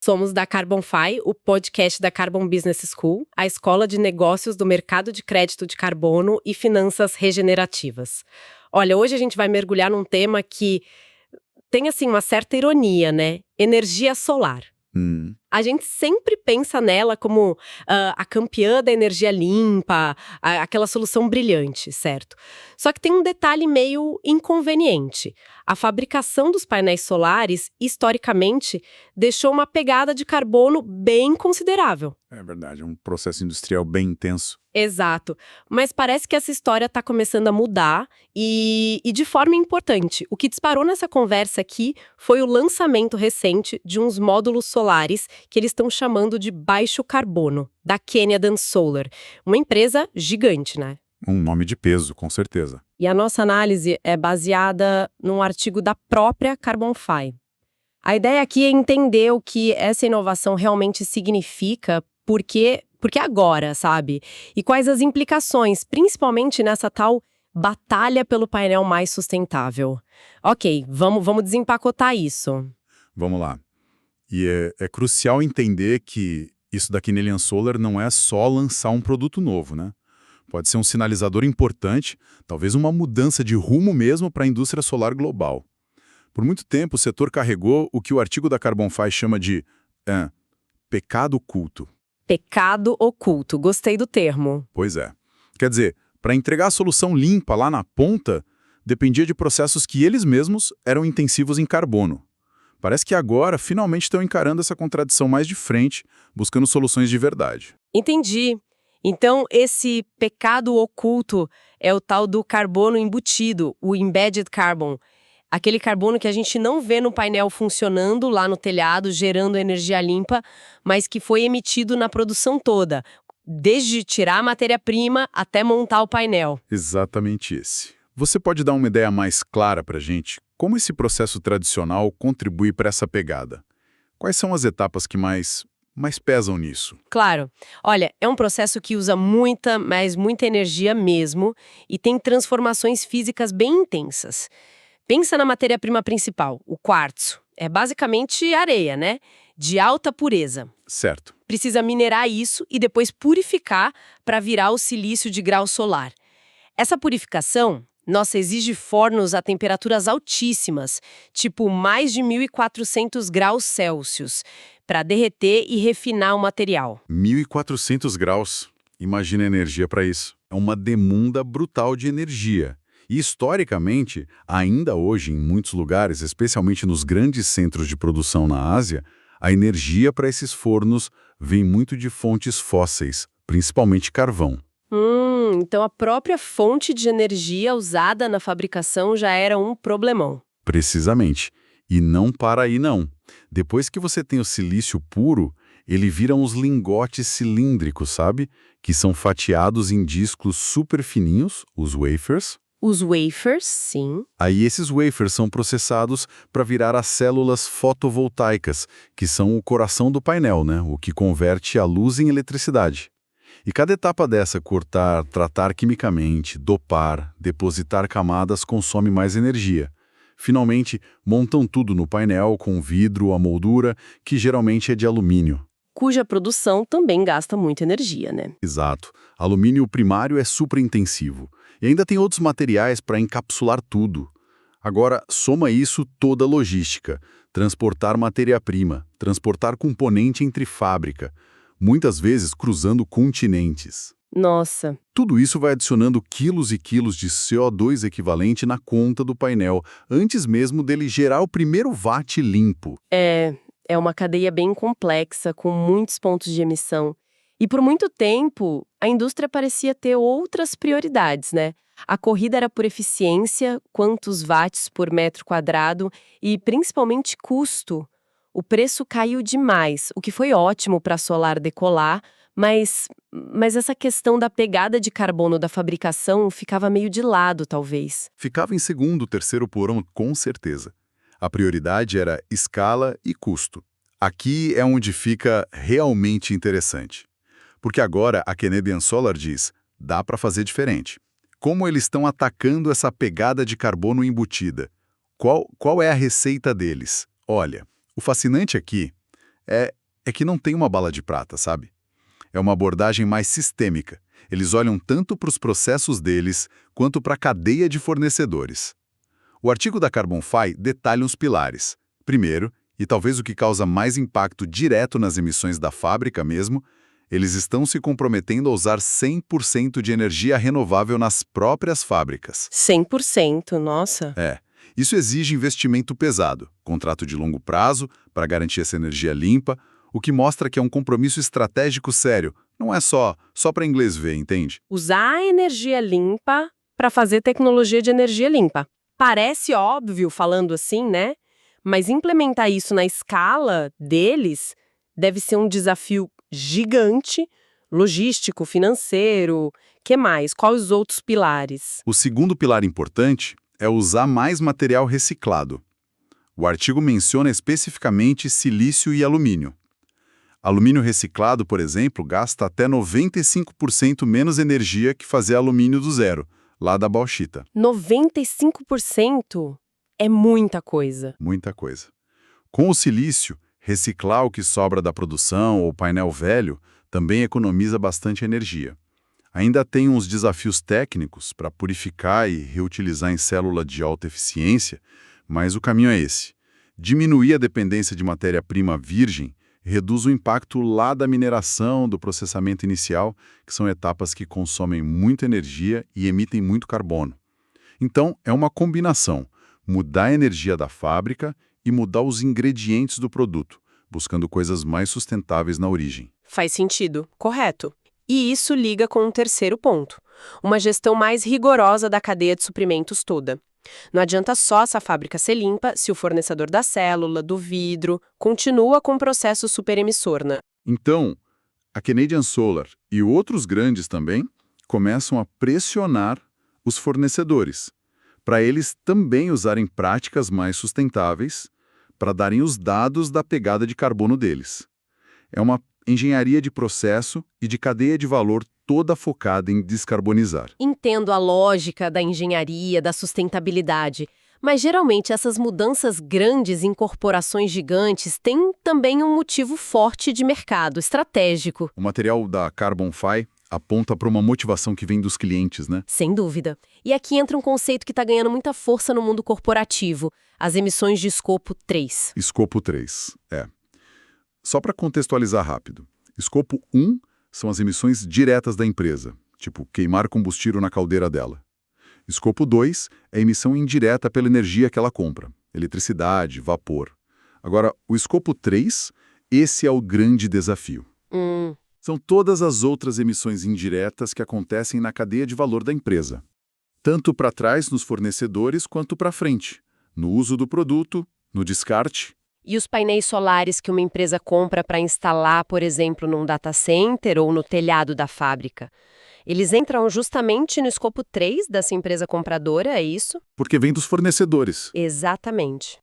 Somos da Carbonfy, o podcast da Carbon Business School, a escola de negócios do mercado de crédito de carbono e finanças regenerativas. Olha, hoje a gente vai mergulhar num tema que tem, assim, uma certa ironia, né? Energia solar. A gente sempre pensa nela como a campeã da energia limpa, aquela solução brilhante, certo? Só que tem um detalhe meio inconveniente. A fabricação dos painéis solares, historicamente, deixou uma pegada de carbono bem considerável. É verdade, é um processo industrial bem intenso. Exato. Mas parece que essa história está começando a mudar e de forma importante. O que disparou nessa conversa aqui foi o lançamento recente de uns módulos solares que eles estão chamando de baixo carbono, da Canadian Solar. Uma empresa gigante, né? Um nome de peso, com certeza. E a nossa análise é baseada num artigo da própria Carbonfy. A ideia aqui é entender o que essa inovação realmente significa, porque agora, sabe? E quais as implicações, principalmente nessa tal batalha pelo painel mais sustentável. Ok, vamos desempacotar isso. Vamos lá. E é crucial entender que isso da Canadian Solar não é só lançar um produto novo, né? Pode ser um sinalizador importante, talvez uma mudança de rumo mesmo para a indústria solar global. Por muito tempo, o setor carregou o que o artigo da Carbonfy chama de pecado oculto. Pecado oculto, gostei do termo. Pois é. Quer dizer, para entregar a solução limpa lá na ponta, dependia de processos que eles mesmos eram intensivos em carbono. Parece que agora finalmente estão encarando essa contradição mais de frente, buscando soluções de verdade. Entendi. Então, esse pecado oculto é o tal do carbono embutido, o embedded carbon. Aquele carbono que a gente não vê no painel funcionando lá no telhado, gerando energia limpa, mas que foi emitido na produção toda, desde tirar a matéria-prima até montar o painel. Exatamente esse. Você pode dar uma ideia mais clara para a gente? Como esse processo tradicional contribui para essa pegada? Quais são as etapas que mais pesam nisso? Claro. Olha, é um processo que usa muita, mas muita energia mesmo e tem transformações físicas bem intensas. Pensa na matéria-prima principal, o quartzo. É basicamente areia, né? De alta pureza. Certo. Precisa minerar isso e depois purificar para virar o silício de grau solar. Essa purificação, nossa, exige fornos a temperaturas altíssimas, tipo mais de 1.400 graus Celsius, para derreter e refinar o material. 1.400 graus. Imagina a energia para isso. É uma demanda brutal de energia. E, historicamente, ainda hoje, em muitos lugares, especialmente nos grandes centros de produção na Ásia, a energia para esses fornos vem muito de fontes fósseis, principalmente carvão. Então a própria fonte de energia usada na fabricação já era um problemão. Precisamente. E não para aí, não. Depois que você tem o silício puro, ele vira uns lingotes cilíndricos, sabe? Que são fatiados em discos super fininhos, os wafers. Os wafers, sim. Aí esses wafers são processados para virar as células fotovoltaicas, que são o coração do painel, né? O que converte a luz em eletricidade. E cada etapa dessa, cortar, tratar quimicamente, dopar, depositar camadas, consome mais energia. Finalmente, montam tudo no painel com vidro, a moldura, que geralmente é de alumínio. Cuja produção também gasta muita energia, né? Exato. Alumínio primário é super intensivo. E ainda tem outros materiais para encapsular tudo. Agora, soma isso toda a logística. Transportar matéria-prima, transportar componente entre fábrica, muitas vezes cruzando continentes. Nossa. Tudo isso vai adicionando quilos e quilos de CO2 equivalente na conta do painel, antes mesmo dele gerar o primeiro watt limpo. É uma cadeia bem complexa, com muitos pontos de emissão. E por muito tempo, a indústria parecia ter outras prioridades, né? A corrida era por eficiência, quantos watts por metro quadrado e, principalmente, custo. O preço caiu demais, o que foi ótimo para a solar decolar, mas essa questão da pegada de carbono da fabricação ficava meio de lado, talvez. Ficava em segundo, terceiro porão, com certeza. A prioridade era escala e custo. Aqui é onde fica realmente interessante. Porque agora a Canadian Solar diz, dá para fazer diferente. Como eles estão atacando essa pegada de carbono embutida? Qual é a receita deles? Olha, o fascinante aqui É que não tem uma bala de prata, sabe? É uma abordagem mais sistêmica. Eles olham tanto para os processos deles quanto para a cadeia de fornecedores. O artigo da CarbonFi detalha os pilares. Primeiro, e talvez o que causa mais impacto direto nas emissões da fábrica mesmo, eles estão se comprometendo a usar 100% de energia renovável nas próprias fábricas. 100%, nossa. Isso exige investimento pesado, contrato de longo prazo para garantir essa energia limpa, o que mostra que é um compromisso estratégico sério. Não é só para inglês ver, entende? Usar a energia limpa para fazer tecnologia de energia limpa. Parece óbvio falando assim, né? Mas implementar isso na escala deles deve ser um desafio gigante, logístico, financeiro. Que mais? Quais os outros pilares? O segundo pilar importante é usar mais material reciclado. O artigo menciona especificamente silício e alumínio. Alumínio reciclado, por exemplo, gasta até 95% menos energia que fazer alumínio do zero, lá da bauxita. 95% é muita coisa. Muita coisa. Com o silício, reciclar o que sobra da produção ou painel velho também economiza bastante energia. Ainda tem uns desafios técnicos para purificar e reutilizar em célula de alta eficiência, mas o caminho é esse. Diminuir a dependência de matéria-prima virgem reduz o impacto lá da mineração, do processamento inicial, que são etapas que consomem muita energia e emitem muito carbono. Então, é uma combinação: mudar a energia da fábrica e mudar os ingredientes do produto, buscando coisas mais sustentáveis na origem. Faz sentido, correto. E isso liga com um terceiro ponto: uma gestão mais rigorosa da cadeia de suprimentos toda. Não adianta só essa fábrica ser limpa se o fornecedor da célula, do vidro, continua com o processo superemissor, né? Então, a Canadian Solar e outros grandes também começam a pressionar os fornecedores, para eles também usarem práticas mais sustentáveis, para darem os dados da pegada de carbono deles. É uma engenharia de processo e de cadeia de valor toda focada em descarbonizar. Entendo a lógica da engenharia, da sustentabilidade, mas geralmente essas mudanças grandes em corporações gigantes têm também um motivo forte de mercado, estratégico. O material da CarbonFi aponta para uma motivação que vem dos clientes, né? Sem dúvida. E aqui entra um conceito que está ganhando muita força no mundo corporativo: as emissões de escopo 3. Escopo 3, Só para contextualizar rápido. Escopo 1 são as emissões diretas da empresa, tipo queimar combustível na caldeira dela. Escopo 2 é a emissão indireta pela energia que ela compra, eletricidade, vapor. Agora, o escopo 3, esse é o grande desafio. São todas as outras emissões indiretas que acontecem na cadeia de valor da empresa, tanto para trás nos fornecedores quanto para frente, no uso do produto, no descarte. E os painéis solares que uma empresa compra para instalar, por exemplo, num data center ou no telhado da fábrica, eles entram justamente no escopo 3 dessa empresa compradora, é isso? Porque vem dos fornecedores. Exatamente.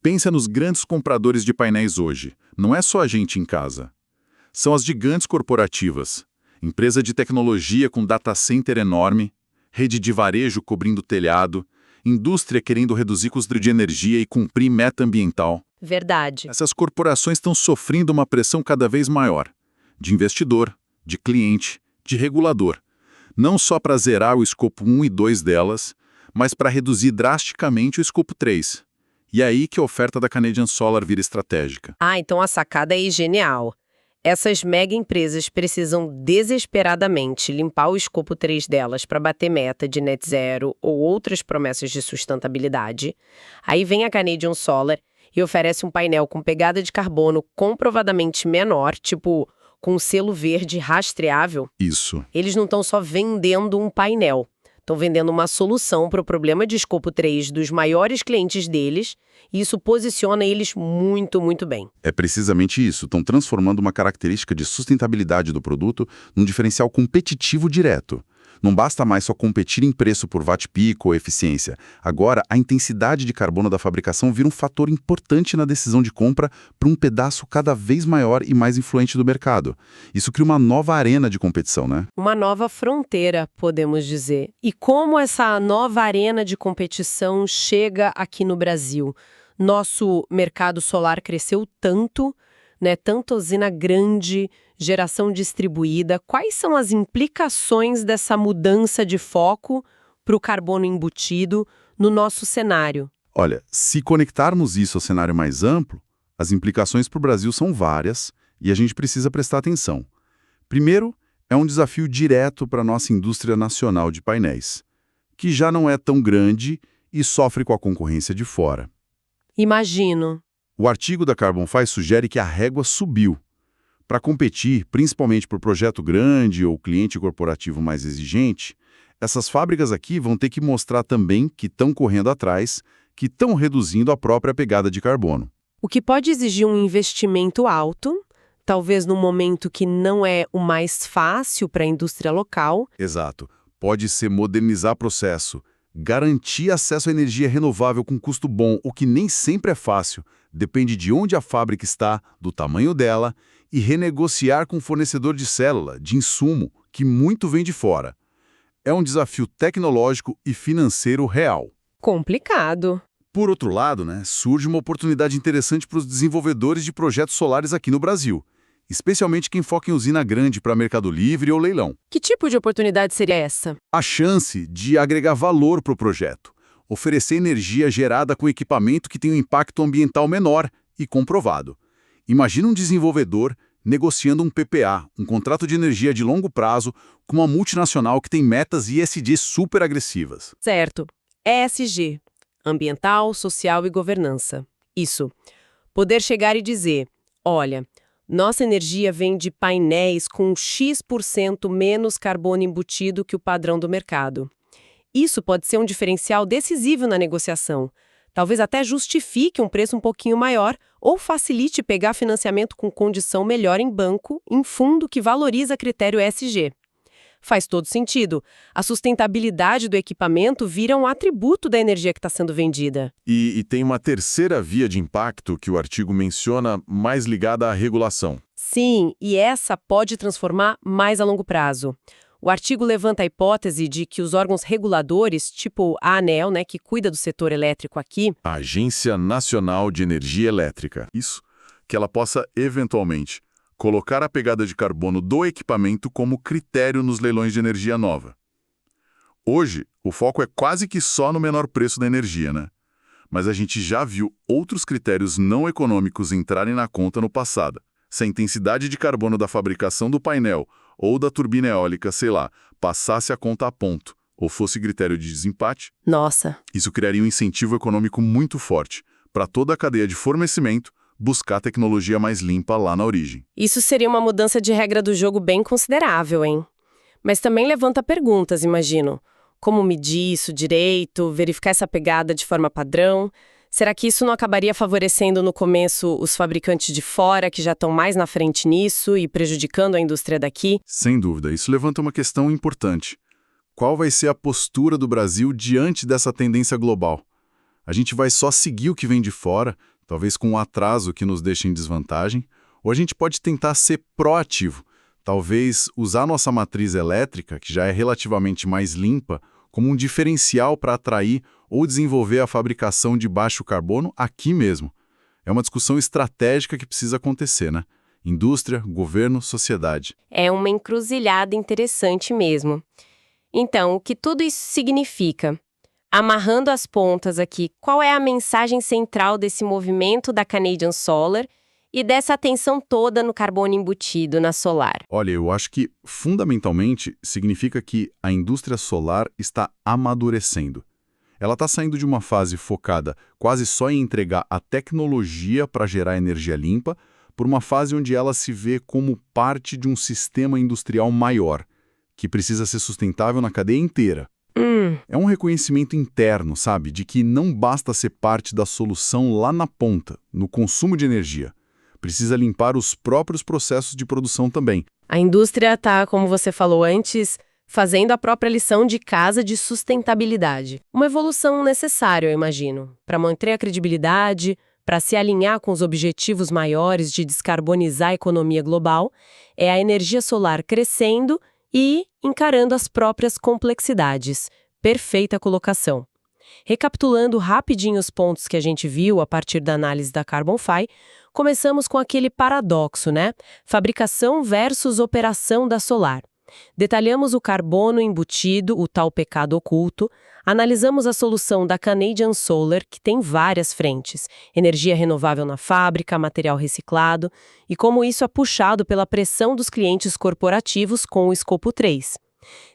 Pensa nos grandes compradores de painéis hoje. Não é só a gente em casa. São as gigantes corporativas, empresa de tecnologia com data center enorme, rede de varejo cobrindo o telhado, indústria querendo reduzir custo de energia e cumprir meta ambiental. Verdade. Essas corporações estão sofrendo uma pressão cada vez maior, de investidor, de cliente, de regulador, não só para zerar o escopo 1 e 2 delas, mas para reduzir drasticamente o escopo 3. E é aí que a oferta da Canadian Solar vira estratégica. Então a sacada é genial. Essas mega empresas precisam desesperadamente limpar o escopo 3 delas para bater meta de net zero ou outras promessas de sustentabilidade. Aí vem a Canadian Solar e oferece um painel com pegada de carbono comprovadamente menor, tipo com selo verde rastreável. Isso. Eles não estão só vendendo um painel, estão vendendo uma solução para o problema de escopo 3 dos maiores clientes deles, e isso posiciona eles muito, muito bem. É precisamente isso. Estão transformando uma característica de sustentabilidade do produto num diferencial competitivo direto. Não basta mais só competir em preço por watt-pico ou eficiência. Agora, a intensidade de carbono da fabricação vira um fator importante na decisão de compra para um pedaço cada vez maior e mais influente do mercado. Isso cria uma nova arena de competição, né? Uma nova fronteira, podemos dizer. E como essa nova arena de competição chega aqui no Brasil? Nosso mercado solar cresceu tanto, né? Tanta usina grande, geração distribuída. Quais são as implicações dessa mudança de foco para o carbono embutido no nosso cenário? Olha, se conectarmos isso ao cenário mais amplo, as implicações para o Brasil são várias e a gente precisa prestar atenção. Primeiro, é um desafio direto para a nossa indústria nacional de painéis, que já não é tão grande e sofre com a concorrência de fora. Imagino. O artigo da Carbon Five sugere que a régua subiu. Para competir, principalmente por projeto grande ou cliente corporativo mais exigente, essas fábricas aqui vão ter que mostrar também que estão correndo atrás, que estão reduzindo a própria pegada de carbono. O que pode exigir um investimento alto, talvez num momento que não é o mais fácil para a indústria local. Exato. Pode ser modernizar processo, garantir acesso à energia renovável com custo bom, o que nem sempre é fácil, depende de onde a fábrica está, do tamanho dela, e renegociar com o fornecedor de célula, de insumo, que muito vem de fora. É um desafio tecnológico e financeiro real. Complicado. Por outro lado, surge uma oportunidade interessante para os desenvolvedores de projetos solares aqui no Brasil, especialmente quem foca em usina grande para mercado livre ou leilão. Que tipo de oportunidade seria essa? A chance de agregar valor para o projeto, oferecer energia gerada com equipamento que tem um impacto ambiental menor e comprovado. Imagina um desenvolvedor negociando um PPA, um contrato de energia de longo prazo, com uma multinacional que tem metas ESG super agressivas. Certo. ESG. Ambiental, social e governança. Isso. Poder chegar e dizer, olha, nossa energia vem de painéis com X% menos carbono embutido que o padrão do mercado. Isso pode ser um diferencial decisivo na negociação. Talvez até justifique um preço um pouquinho maior ou facilite pegar financiamento com condição melhor em banco, em fundo que valoriza critério ESG. Faz todo sentido. A sustentabilidade do equipamento vira um atributo da energia que está sendo vendida. E tem uma terceira via de impacto que o artigo menciona, mais ligada à regulação. Sim, e essa pode transformar mais a longo prazo. O artigo levanta a hipótese de que os órgãos reguladores, tipo a ANEEL, que cuida do setor elétrico aqui, A Agência Nacional de Energia Elétrica. Isso, que ela possa, eventualmente, colocar a pegada de carbono do equipamento como critério nos leilões de energia nova. Hoje, o foco é quase que só no menor preço da energia, Mas a gente já viu outros critérios não econômicos entrarem na conta no passado. Se a intensidade de carbono da fabricação do painel ou da turbina eólica, passasse a conta a ponto, ou fosse critério de desempate, nossa, isso criaria um incentivo econômico muito forte para toda a cadeia de fornecimento buscar tecnologia mais limpa lá na origem. isso seria uma mudança de regra do jogo bem considerável, hein? Mas também levanta perguntas, imagino. Como medir isso direito, verificar essa pegada de forma padrão? Será que isso não acabaria favorecendo no começo os fabricantes de fora, que já estão mais na frente nisso e prejudicando a indústria daqui? Sem dúvida, isso levanta uma questão importante. Qual vai ser a postura do Brasil diante dessa tendência global? A gente vai só seguir o que vem de fora, talvez com um atraso que nos deixe em desvantagem, ou a gente pode tentar ser proativo, talvez usar nossa matriz elétrica, que já é relativamente mais limpa, como um diferencial para atrair ou desenvolver a fabricação de baixo carbono aqui mesmo. É uma discussão estratégica que precisa acontecer, Indústria, governo, sociedade. É uma encruzilhada interessante mesmo. Então, o que tudo isso significa? Amarrando as pontas aqui, qual é a mensagem central desse movimento da Canadian Solar e dessa atenção toda no carbono embutido na solar? Olha, eu acho que, fundamentalmente, significa que a indústria solar está amadurecendo. Ela está saindo de uma fase focada quase só em entregar a tecnologia para gerar energia limpa, por uma fase onde ela se vê como parte de um sistema industrial maior, que precisa ser sustentável na cadeia inteira. É um reconhecimento interno, de que não basta ser parte da solução lá na ponta, no consumo de energia. Precisa limpar os próprios processos de produção também. A indústria está, como você falou antes, fazendo a própria lição de casa de sustentabilidade. Uma evolução necessária, eu imagino, para manter a credibilidade, para se alinhar com os objetivos maiores de descarbonizar a economia global, é a energia solar crescendo e encarando as próprias complexidades. Perfeita colocação. Recapitulando rapidinho os pontos que a gente viu a partir da análise da Carbon Five, Começamos com aquele paradoxo, né? Fabricação versus operação da Solar. Detalhamos o carbono embutido, o tal pecado oculto, analisamos a solução da Canadian Solar, que tem várias frentes, energia renovável na fábrica, material reciclado, e como isso é puxado pela pressão dos clientes corporativos com o escopo 3.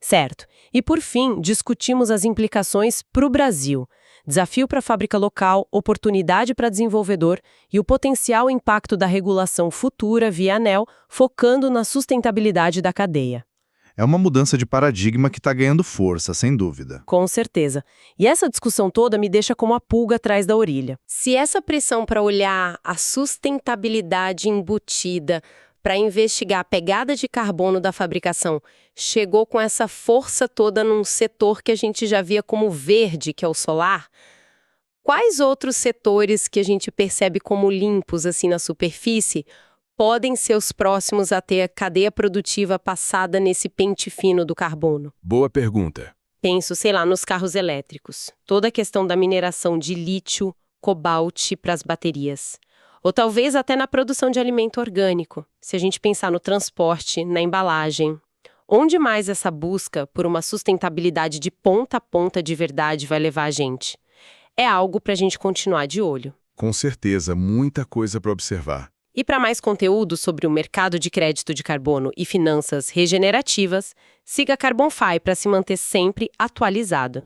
Certo. E por fim, discutimos as implicações para o Brasil. Desafio para a fábrica local, oportunidade para desenvolvedor e o potencial impacto da regulação futura via ANEEL, focando na sustentabilidade da cadeia. É uma mudança de paradigma que está ganhando força, sem dúvida. Com certeza. E essa discussão toda me deixa como a pulga atrás da orelha. Se essa pressão para olhar a sustentabilidade embutida, para investigar a pegada de carbono da fabricação, chegou com essa força toda num setor que a gente já via como verde, que é o solar, quais outros setores que a gente percebe como limpos assim na superfície podem ser os próximos a ter a cadeia produtiva passada nesse pente fino do carbono? Boa pergunta. Penso, sei lá, nos carros elétricos. Toda a questão da mineração de lítio, cobalto para as baterias. Ou talvez até na produção de alimento orgânico, se a gente pensar no transporte, na embalagem. Onde mais essa busca por uma sustentabilidade de ponta a ponta de verdade vai levar a gente? É algo para a gente continuar de olho. Com certeza, muita coisa para observar. E para mais conteúdo sobre o mercado de crédito de carbono e finanças regenerativas, siga a Carbonfy para se manter sempre atualizado.